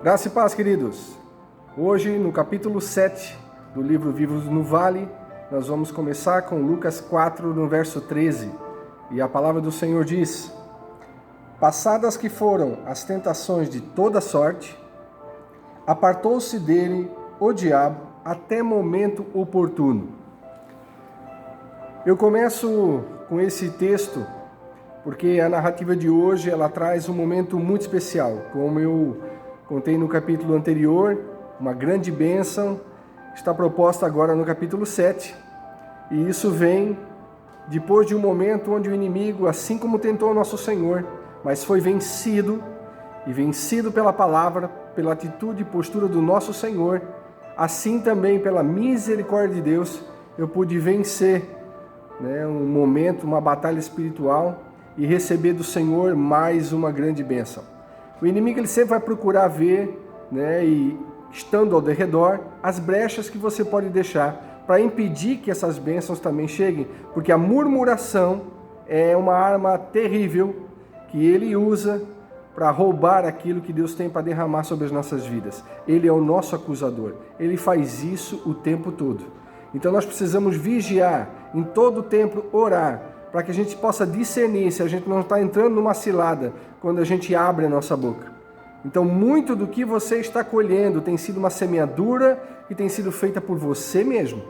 Graça e paz, queridos. Hoje, no capítulo 7 do livro Vivos no Vale, nós vamos começar com Lucas 4, no verso 13. E a palavra do Senhor diz: Passadas que foram as tentações de toda sorte, apartou-se dele o diabo até momento oportuno. Eu começo com esse texto porque a narrativa de hoje ela traz um momento muito especial. Como eu contei no capítulo anterior, uma grande bênção está proposta agora no capítulo 7. E isso vem depois de um momento onde o inimigo, assim como tentou o nosso Senhor, mas foi vencido, e vencido pela palavra, pela atitude e postura do nosso Senhor, assim também pela misericórdia de Deus, eu pude vencer um momento, uma batalha espiritual e receber do Senhor mais uma grande bênção. O inimigo ele sempre vai procurar ver, e estando ao redor, as brechas que você pode deixar para impedir que essas bênçãos também cheguem, porque a murmuração é uma arma terrível que ele usa para roubar aquilo que Deus tem para derramar sobre as nossas vidas. Ele é o nosso acusador, ele faz isso o tempo todo. Então nós precisamos vigiar, em todo o tempo orar, para que a gente possa discernir se a gente não está entrando numa cilada quando a gente abre a nossa boca. Então, muito do que você está colhendo tem sido uma semeadura que tem sido feita por você mesmo.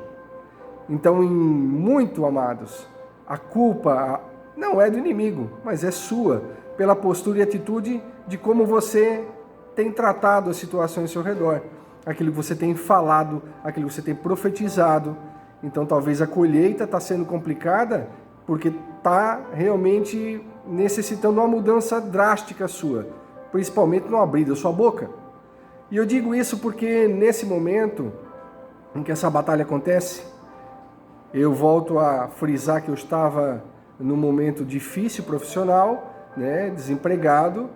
Então, muito, amados, a culpa não é do inimigo, mas é sua, pela postura e atitude de como você tem tratado as situações ao seu redor. Aquilo que você tem falado, aquilo que você tem profetizado. Então, talvez a colheita está sendo complicada porque está realmente necessitando uma mudança drástica sua, principalmente no abrir da sua boca. E eu digo isso porque nesse momento em que essa batalha acontece, eu volto a frisar que eu estava num momento difícil profissional, desempregado,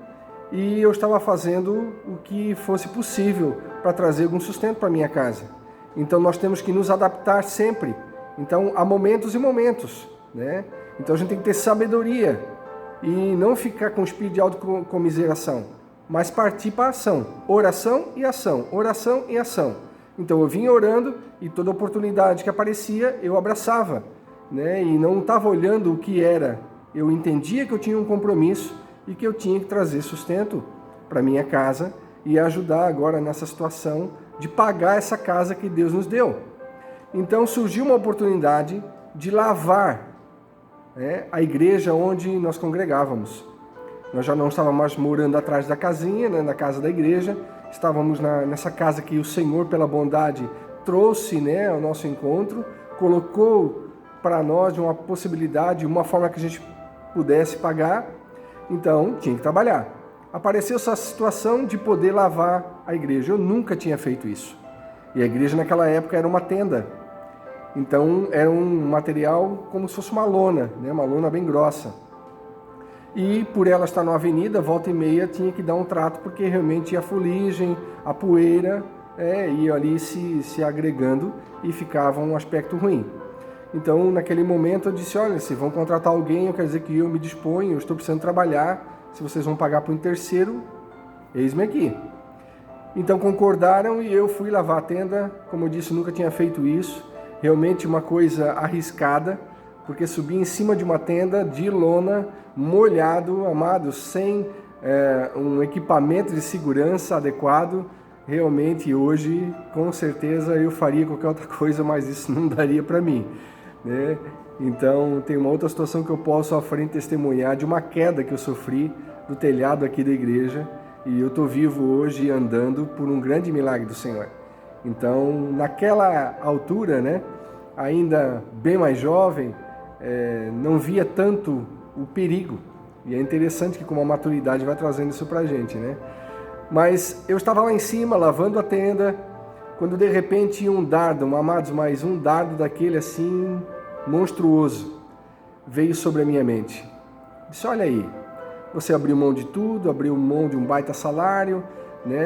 e eu estava fazendo o que fosse possível para trazer algum sustento para minha casa. Então nós temos que nos adaptar sempre. Então há momentos e momentos. Então a gente tem que ter sabedoria e não ficar com espírito de autocomiseração, mas partir para a ação, oração e ação, oração e ação. Então eu vinha orando e toda oportunidade que aparecia eu abraçava, e não estava olhando o que era. Eu entendia que eu tinha um compromisso e que eu tinha que trazer sustento para minha casa e ajudar agora nessa situação de pagar essa casa que Deus nos deu. Então surgiu uma oportunidade de lavar a igreja onde nós congregávamos. Nós já não estávamos mais morando atrás da casinha, na casa da igreja, estávamos nessa casa que o Senhor, pela bondade, trouxe ao nosso encontro, colocou para nós uma possibilidade, uma forma que a gente pudesse pagar, então tinha que trabalhar. Apareceu essa situação de poder lavar a igreja. Eu nunca tinha feito isso. E a igreja naquela época era uma tenda. Então era um material como se fosse uma lona bem grossa. E por ela estar na avenida, volta e meia tinha que dar um trato, porque realmente a fuligem, a poeira ia ali se agregando e ficava um aspecto ruim. Então naquele momento eu disse: olha, se vão contratar alguém, eu quero dizer que eu me disponho, eu estou precisando trabalhar, se vocês vão pagar por um terceiro, eis-me aqui. Então concordaram e eu fui lavar a tenda. Como eu disse, nunca tinha feito isso. Realmente uma coisa arriscada, porque subir em cima de uma tenda de lona, molhado, amados, sem um equipamento de segurança adequado, realmente hoje, com certeza, eu faria qualquer outra coisa, mas isso não daria para mim. Então, tem uma outra situação que eu posso à frente testemunhar de uma queda que eu sofri do telhado aqui da igreja, e eu estou vivo hoje andando por um grande milagre do Senhor. Então, naquela altura, ainda bem mais jovem, não via tanto o perigo. E é interessante que com a maturidade vai trazendo isso pra gente, Mas eu estava lá em cima, lavando a tenda, quando de repente um dardo, amados, mas um dardo daquele assim, monstruoso, veio sobre a minha mente. Disse: olha aí, você abriu mão de tudo, abriu mão de um baita salário,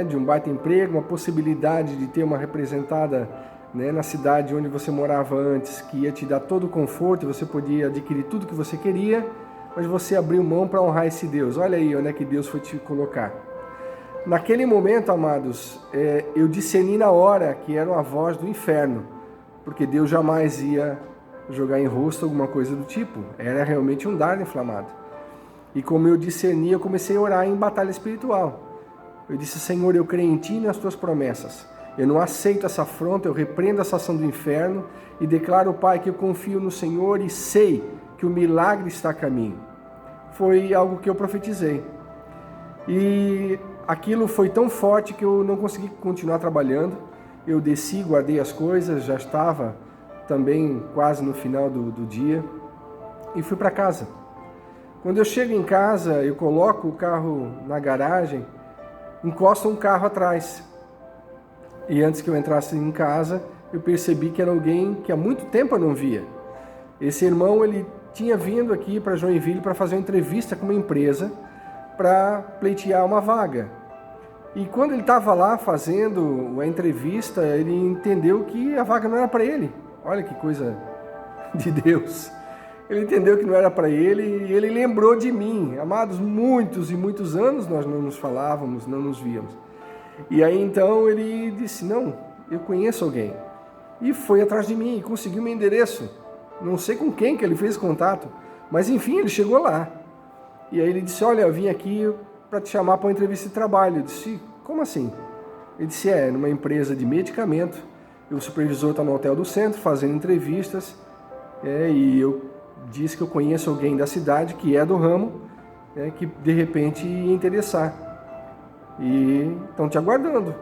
de um baita emprego, uma possibilidade de ter uma representada na cidade onde você morava antes, que ia te dar todo o conforto, você podia adquirir tudo que você queria, mas você abriu mão para honrar esse Deus. Olha aí onde é que Deus foi te colocar. Naquele momento, amados, eu discerni na hora que era uma voz do inferno, porque Deus jamais ia jogar em rosto alguma coisa do tipo. Era realmente um dardo inflamado. E como eu discerni, eu comecei a orar em batalha espiritual. Eu disse: Senhor, eu creio em Ti e nas Tuas promessas. Eu não aceito essa afronta, eu repreendo essa ação do inferno e declaro, Pai, que eu confio no Senhor e sei que o milagre está a caminho. Foi algo que eu profetizei. E aquilo foi tão forte que eu não consegui continuar trabalhando. Eu desci, guardei as coisas, já estava também quase no final do dia e fui para casa. Quando eu chego em casa, eu coloco o carro na garagem, encosta um carro atrás. E antes que eu entrasse em casa, eu percebi que era alguém que há muito tempo eu não via. Esse irmão, ele tinha vindo aqui para Joinville para fazer uma entrevista com uma empresa para pleitear uma vaga. E quando ele estava lá fazendo a entrevista, ele entendeu que a vaga não era para ele. Olha que coisa de Deus. Ele entendeu que não era para ele e ele lembrou de mim. Amados, muitos e muitos anos nós não nos falávamos, não nos víamos. E aí então ele disse: não, eu conheço alguém. E foi atrás de mim e conseguiu meu endereço. Não sei com quem que ele fez contato, mas enfim, ele chegou lá. E aí ele disse: olha, eu vim aqui para te chamar para uma entrevista de trabalho. Eu disse: como assim? Ele disse: numa empresa de medicamento. O supervisor está no hotel do centro fazendo entrevistas. E eu disse que eu conheço alguém da cidade que é do ramo, que de repente ia interessar. E estão te aguardando.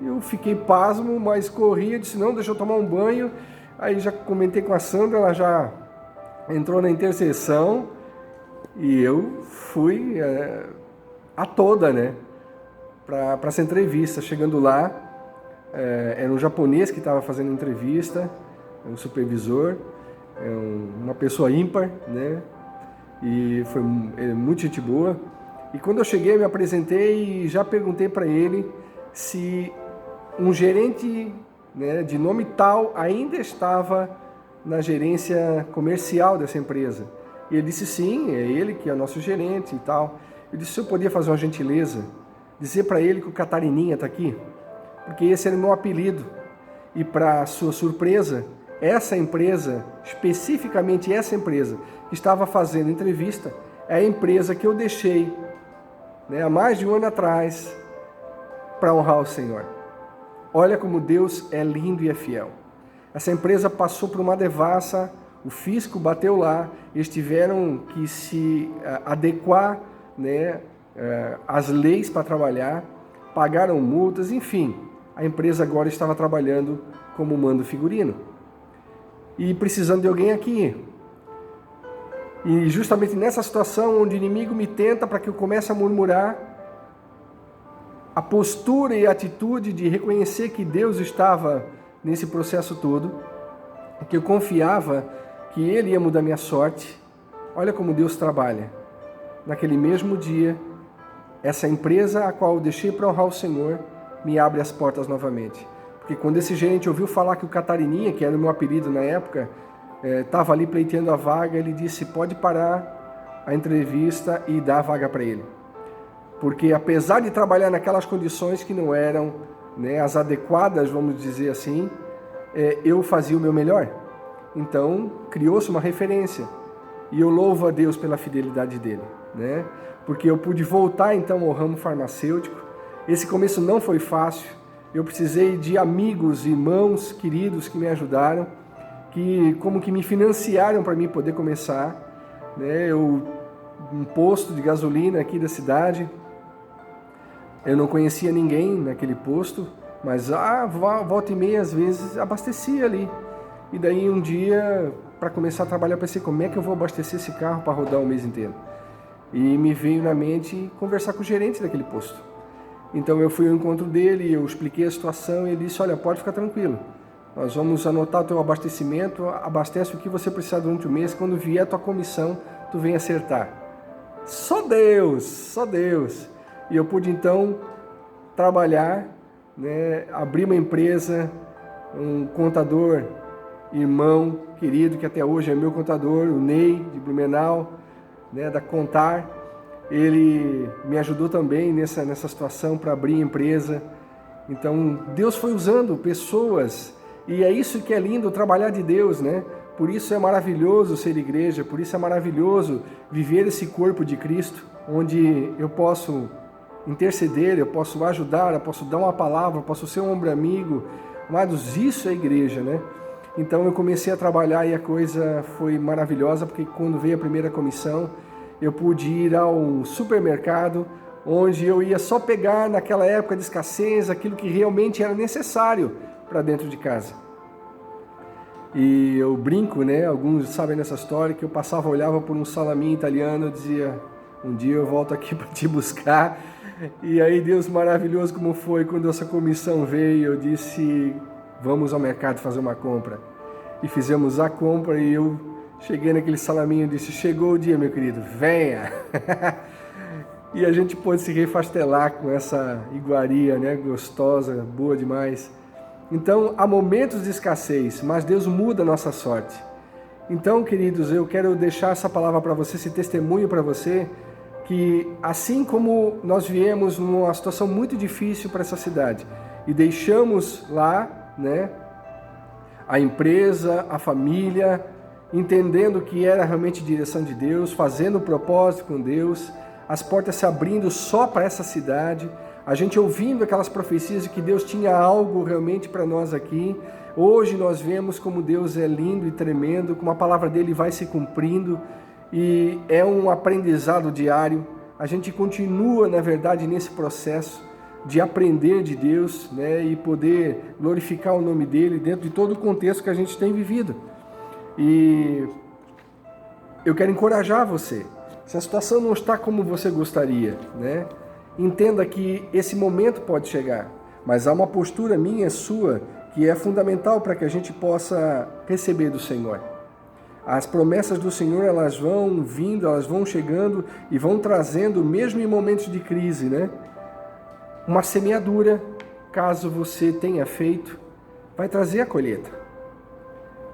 Eu fiquei pasmo, mas corri, disse: não, deixa eu tomar um banho. Aí já comentei com a Sandra, ela já entrou na intercessão e eu fui a toda, para essa entrevista. Chegando lá, era um japonês que estava fazendo entrevista, um supervisor, uma pessoa ímpar, e foi muito gente boa. E quando eu cheguei, eu me apresentei e já perguntei para ele se um gerente, de nome tal ainda estava na gerência comercial dessa empresa. E ele disse: sim, é ele que é nosso gerente e tal. Eu disse: se eu podia fazer uma gentileza, dizer para ele que o Catarininha está aqui, porque esse era o meu apelido. E para sua surpresa, essa empresa, especificamente essa empresa que estava fazendo entrevista, é a empresa que eu deixei há mais de um ano atrás para honrar o Senhor. Olha como Deus é lindo e é fiel. Essa empresa passou por uma devassa, o fisco bateu lá, eles tiveram que se adequar às leis para trabalhar, pagaram multas, enfim. A empresa agora estava trabalhando como mando figurino. E precisando de alguém aqui. E justamente nessa situação onde o inimigo me tenta para que eu comece a murmurar, a postura e a atitude de reconhecer que Deus estava nesse processo todo, que eu confiava que Ele ia mudar minha sorte. Olha como Deus trabalha. Naquele mesmo dia, essa empresa a qual eu deixei para honrar o Senhor, me abre as portas novamente. Porque quando esse gerente ouviu falar que o Catarininha, que era o meu apelido na época, estava ali pleiteando a vaga, ele disse: pode parar a entrevista e dar a vaga para ele. Porque apesar de trabalhar naquelas condições que não eram as adequadas, vamos dizer assim, eu fazia o meu melhor. Então, criou-se uma referência. E eu louvo a Deus pela fidelidade dele, Porque eu pude voltar então ao ramo farmacêutico. Esse começo não foi fácil. Eu precisei de amigos, irmãos, queridos que me ajudaram, que como que me financiaram para mim poder começar. Um posto de gasolina aqui da cidade. Eu não conhecia ninguém naquele posto, mas volta e meia, às vezes, abastecia ali. E daí um dia, para começar a trabalhar, eu pensei: como é que eu vou abastecer esse carro para rodar o mês inteiro? E me veio na mente conversar com o gerente daquele posto. Então eu fui ao encontro dele, eu expliquei a situação e ele disse: olha, pode ficar tranquilo. Nós vamos anotar o teu abastecimento, abastece o que você precisar durante o mês, quando vier a tua comissão, tu vem acertar. Só Deus, só Deus. E eu pude então trabalhar, abrir uma empresa, um contador, irmão querido, que até hoje é meu contador, o Ney, de Blumenau, da Contar. ele me ajudou também nessa situação para abrir a empresa. Então, Deus foi usando pessoas, e é isso que é lindo, trabalhar de Deus, né? Por isso é maravilhoso ser igreja, por isso é maravilhoso viver esse corpo de Cristo, onde eu posso interceder, eu posso ajudar, eu posso dar uma palavra, eu posso ser um ombro amigo. Amados, isso é igreja, né? Então eu comecei a trabalhar e a coisa foi maravilhosa, porque quando veio a primeira comissão, eu pude ir ao supermercado, onde eu ia só pegar naquela época de escassez aquilo que realmente era necessário para dentro de casa. E eu brinco, né? Alguns sabem dessa história, que eu passava, olhava por um salaminho italiano e dizia: um dia eu volto aqui para te buscar. E aí Deus maravilhoso como foi, quando essa comissão veio, eu disse: vamos ao mercado fazer uma compra. E fizemos a compra e eu cheguei naquele salaminho e disse: chegou o dia, meu querido, venha! E a gente pôde se refastelar com essa iguaria, né? Gostosa, boa demais. Então, há momentos de escassez, mas Deus muda a nossa sorte. Então, queridos, eu quero deixar essa palavra para você, esse testemunho para você, que assim como nós viemos numa situação muito difícil para essa cidade e deixamos lá, né, a empresa, a família, entendendo que era realmente direção de Deus, fazendo o propósito com Deus, as portas se abrindo só para essa cidade, a gente ouvindo aquelas profecias de que Deus tinha algo realmente para nós aqui. Hoje nós vemos como Deus é lindo e tremendo, como a palavra dele vai se cumprindo, e é um aprendizado diário. A gente continua, na verdade, nesse processo de aprender de Deus, né, e poder glorificar o nome dele dentro de todo o contexto que a gente tem vivido. E eu quero encorajar você. Se a situação não está como você gostaria, né, entenda que esse momento pode chegar, mas há uma postura minha e sua que é fundamental para que a gente possa receber do Senhor. As promessas do Senhor, elas vão vindo, elas vão chegando e vão trazendo, mesmo em momentos de crise, né, uma semeadura, caso você tenha feito, vai trazer a colheita.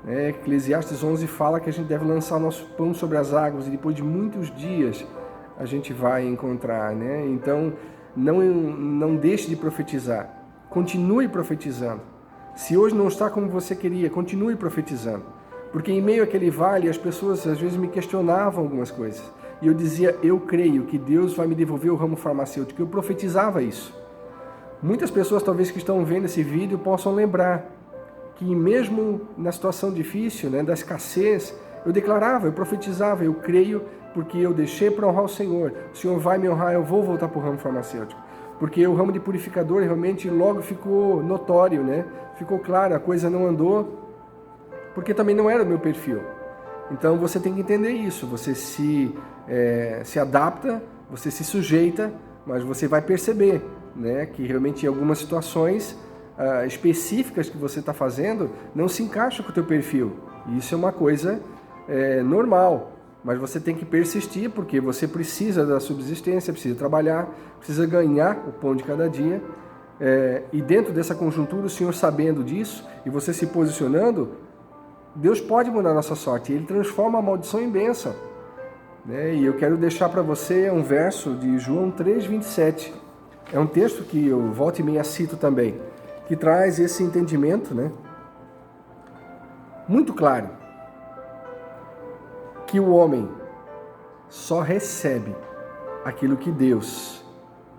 Eclesiastes 11 fala que a gente deve lançar nosso pão sobre as águas e depois de muitos dias a gente vai encontrar, né? Então, não deixe de profetizar. Continue profetizando. Se hoje não está como você queria, continue profetizando. Porque em meio àquele vale, as pessoas às vezes me questionavam algumas coisas. E eu dizia: eu creio que Deus vai me devolver o ramo farmacêutico. Eu profetizava isso. Muitas pessoas, talvez, que estão vendo esse vídeo, possam lembrar que mesmo na situação difícil, né, da escassez, eu declarava, eu profetizava: eu creio porque eu deixei para honrar o Senhor vai me honrar, eu vou voltar para o ramo farmacêutico. Porque o ramo de purificador realmente logo ficou notório, né? Ficou claro, a coisa não andou, porque também não era o meu perfil. Então você tem que entender isso, você se adapta, você se sujeita, mas você vai perceber, né, que realmente em algumas situações específicas que você está fazendo não se encaixa com o teu perfil. Isso é uma coisa normal, mas você tem que persistir, porque você precisa da subsistência, precisa trabalhar, precisa ganhar o pão de cada dia. E dentro dessa conjuntura, o Senhor sabendo disso e você se posicionando, Deus pode mudar a nossa sorte. Ele transforma a maldição em bênção, né? E eu quero deixar para você um verso de João 3:27. É um texto que eu volta e meia cito também, que traz esse entendimento, né, muito claro, que o homem só recebe aquilo que Deus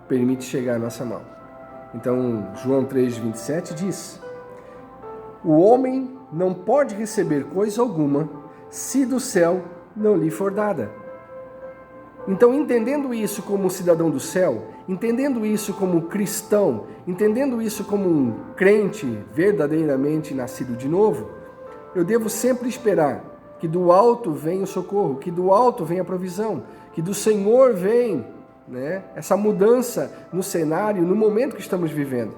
permite chegar à nossa mão. Então, João 3:27 diz: o homem não pode receber coisa alguma se do céu não lhe for dada. Então, entendendo isso como cidadão do céu, entendendo isso como cristão, entendendo isso como um crente verdadeiramente nascido de novo, eu devo sempre esperar que do alto vem o socorro, que do alto vem a provisão, que do Senhor vem, né, essa mudança no cenário, no momento que estamos vivendo.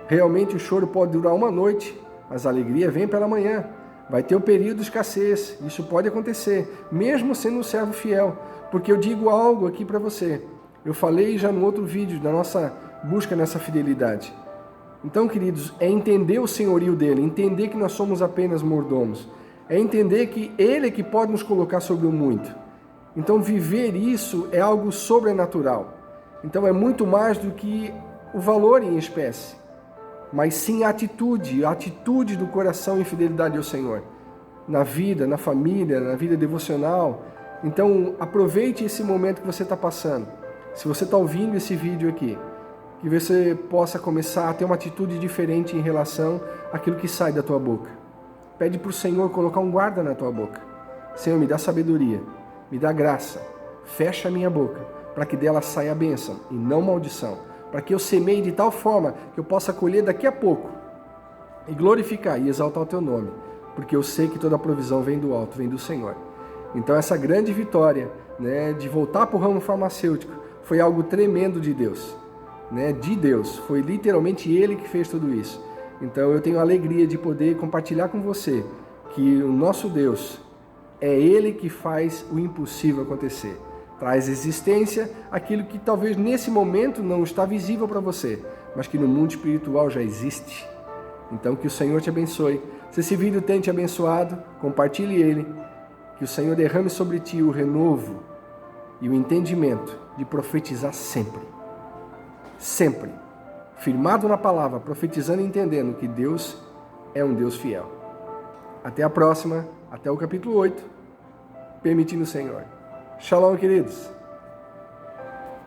Realmente o choro pode durar uma noite, mas a alegria vem pela manhã. Vai ter o período de escassez, isso pode acontecer, mesmo sendo um servo fiel. Porque eu digo algo aqui para você. Eu falei já no outro vídeo da nossa busca nessa fidelidade. Então, queridos, é entender o senhorio dele, entender que nós somos apenas mordomos. É entender que ele é que pode nos colocar sobre o muito. Então viver isso é algo sobrenatural. Então é muito mais do que o valor em espécie, mas sim a atitude do coração em fidelidade ao Senhor, na vida, na família, na vida devocional. Então aproveite esse momento que você está passando. Se você está ouvindo esse vídeo aqui, que você possa começar a ter uma atitude diferente em relação àquilo que sai da tua boca. Pede para o Senhor colocar um guarda na tua boca. Senhor, me dá sabedoria, me dá graça, fecha a minha boca, para que dela saia a bênção e não maldição, para que eu semeie de tal forma que eu possa colher daqui a pouco e glorificar e exaltar o teu nome, porque eu sei que toda a provisão vem do alto, vem do Senhor. Então essa grande vitória, né, de voltar para o ramo farmacêutico foi algo tremendo de Deus, né, de Deus, foi literalmente Ele que fez tudo isso. Então eu tenho a alegria de poder compartilhar com você que o nosso Deus é Ele que faz o impossível acontecer. Traz existência aquilo que talvez nesse momento não está visível para você, mas que no mundo espiritual já existe. Então que o Senhor te abençoe. Se esse vídeo tem te abençoado, compartilhe ele. Que o Senhor derrame sobre ti o renovo e o entendimento de profetizar sempre. Sempre. Firmado na palavra, profetizando e entendendo que Deus é um Deus fiel. Até a próxima, até o capítulo 8, permitindo o Senhor. Shalom, queridos.